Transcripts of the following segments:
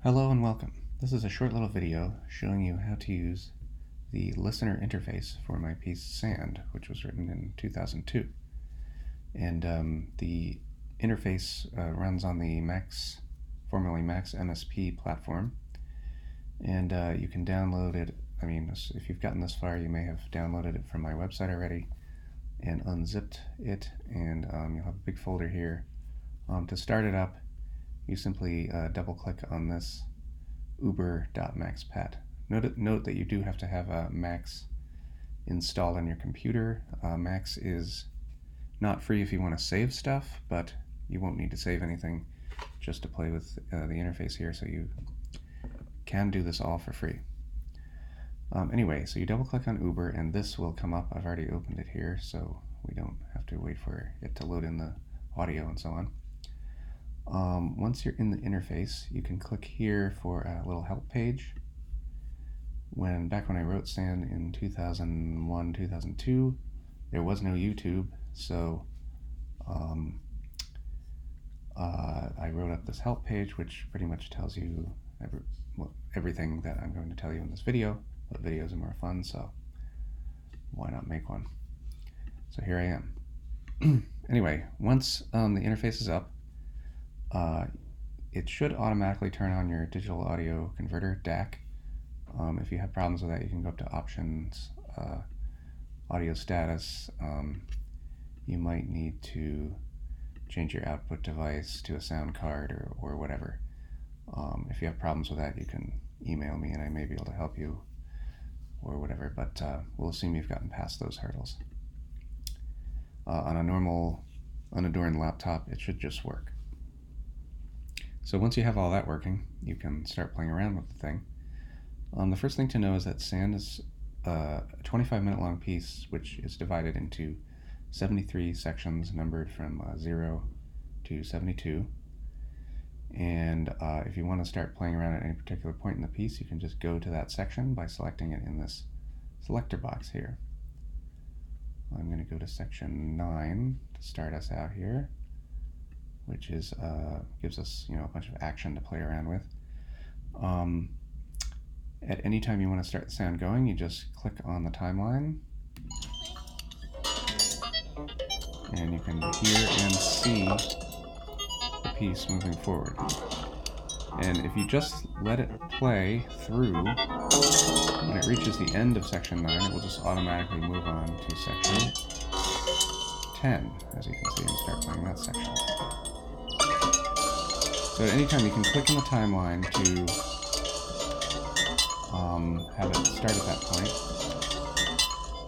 Hello and welcome. This is a short little video showing you how to use the listener interface for my piece Sand, which was written in 2002. And the interface runs on the Max, formerly Max MSP platform, and you can download it. I mean, if you've gotten this far, you may have downloaded it from my website already and unzipped it, and you'll have a big folder here. To start it up, you simply double-click on this uber.maxpat. Note that you do have to have a Max installed on your computer. Max is not free if you want to save stuff, but you won't need to save anything just to play with the interface here, so you can do this all for free. Anyway, so you double-click on Uber, and this will come up. I've already opened it here, so we don't have to wait for it to load in the audio and so on. Once you're in the interface, you can click here for a little help page. Back when I wrote Sand in 2001, 2002, there was no YouTube, so I wrote up this help page, which pretty much tells you everything that I'm going to tell you in this video, but videos are more fun, so why not make one? So here I am. Anyway, once the interface is up, it should automatically turn on your digital audio converter, DAC. If you have problems with that, you can go up to Options, Audio Status. You might need to change your output device to a sound card or whatever. If you have problems with that, you can email me and I may be able to help you or whatever, but we'll assume you've gotten past those hurdles. On a normal, unadorned laptop, it should just work. So once you have all that working, you can start playing around with the thing. The first thing to know is that Sand is a 25-minute long piece, which is divided into 73 sections numbered from 0 to 72. And if you want to start playing around at any particular point in the piece, you can just go to that section by selecting it in this selector box here. I'm going to go to section 9 to start us out here, which is gives us a bunch of action to play around with. At any time you want to start the sound going, you just click on the timeline, and you can hear and see the piece moving forward. And if you just let it play through, when it reaches the end of section 9, it will just automatically move on to section 10, as you can see, and start playing that section. So at any time you can click on the timeline to have it start at that point.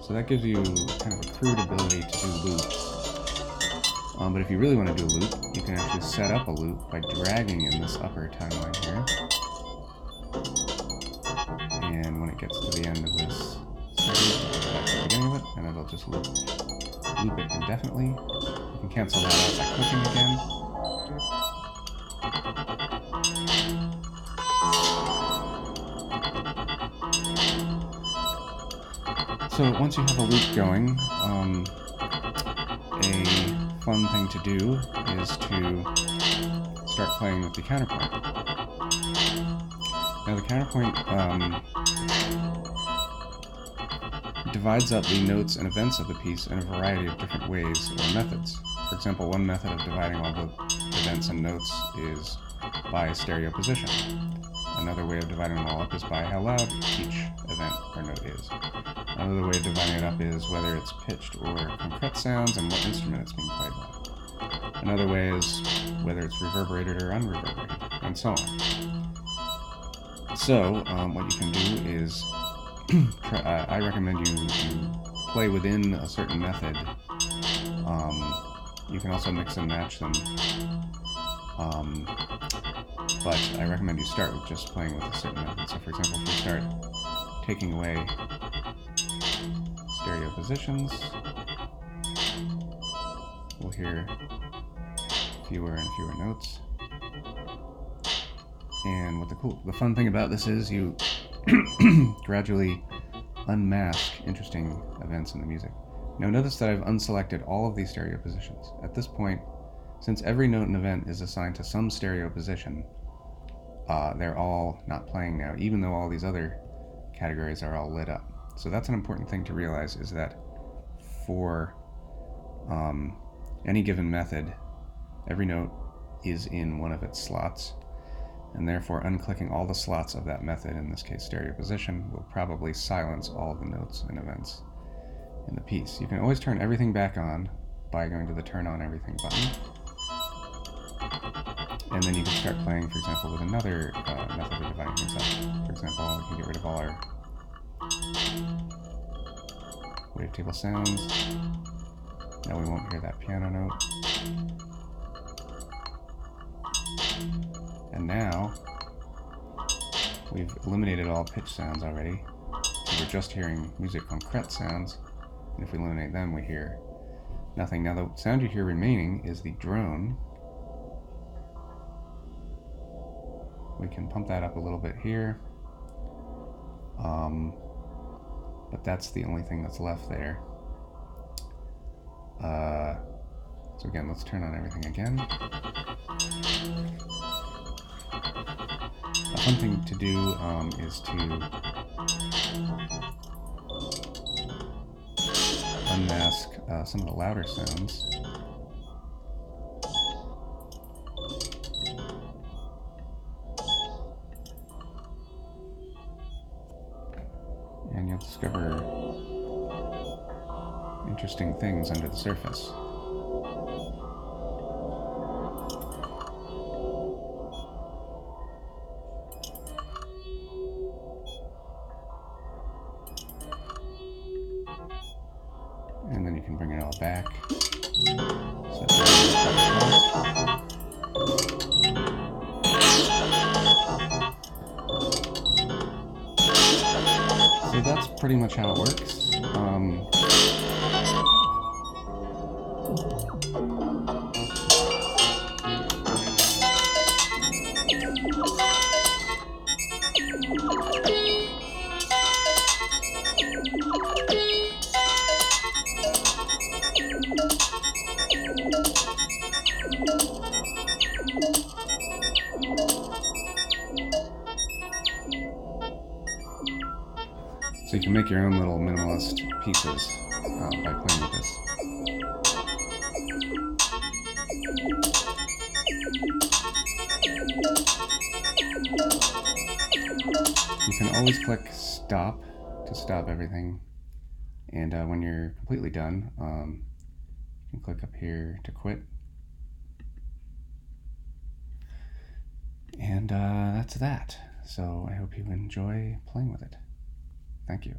So that gives you kind of a crude ability to do loops. But if you really want to do a loop, you can actually set up a loop by dragging in this upper timeline here. And when it gets to the end of this section, it'll go back to the beginning of it, and it'll just loop it indefinitely. You can cancel that out by clicking again. So once you have a loop going, a fun thing to do is to start playing with the counterpoint. Now the counterpoint divides up the notes and events of the piece in a variety of different ways or methods. For example, one method of dividing all the events and notes is by stereo position. Another way of dividing them all up is by how loud each event or note is. Another way of dividing it up is whether it's pitched or concrete sounds and what instrument it's being played by. Another way is whether it's reverberated or unreverberated, and so on. So, what you can do is, I recommend you play within a certain method. You can also mix and match them. But I recommend you start with just playing with a certain method. So for example, if you start taking away stereo positions, we'll hear fewer and fewer notes. And what the fun thing about this is you gradually unmask interesting events in the music. Now notice that I've unselected all of these stereo positions. At this point, since every note and event is assigned to some stereo position, they're all not playing now, even though all these other categories are all lit up. So that's an important thing to realize, is that for any given method, every note is in one of its slots, and therefore unclicking all the slots of that method, in this case stereo position, will probably silence all the notes and events in the piece. You can always turn everything back on by going to the Turn On Everything button, and then you can start playing, for example, with another method of dividing things up. For example, we can get rid of all our wavetable sounds. Now we won't hear that piano note. And now we've eliminated all pitch sounds already. So we're just hearing music concrete sounds, and if we eliminate them, we hear nothing. Now the sound you hear remaining is the drone. We can pump that up a little bit here, but that's the only thing that's left there. So again, let's turn on everything again. A fun thing to do is to unmask some of the louder sounds. And you'll discover interesting things under the surface. And then you can bring it all back. So that's pretty much how it works. So you can make your own little minimalist pieces by playing with this. You can always click stop to stop everything, and when you're completely done, you can click up here to quit. And that's that. So I hope you enjoy playing with it. Thank you.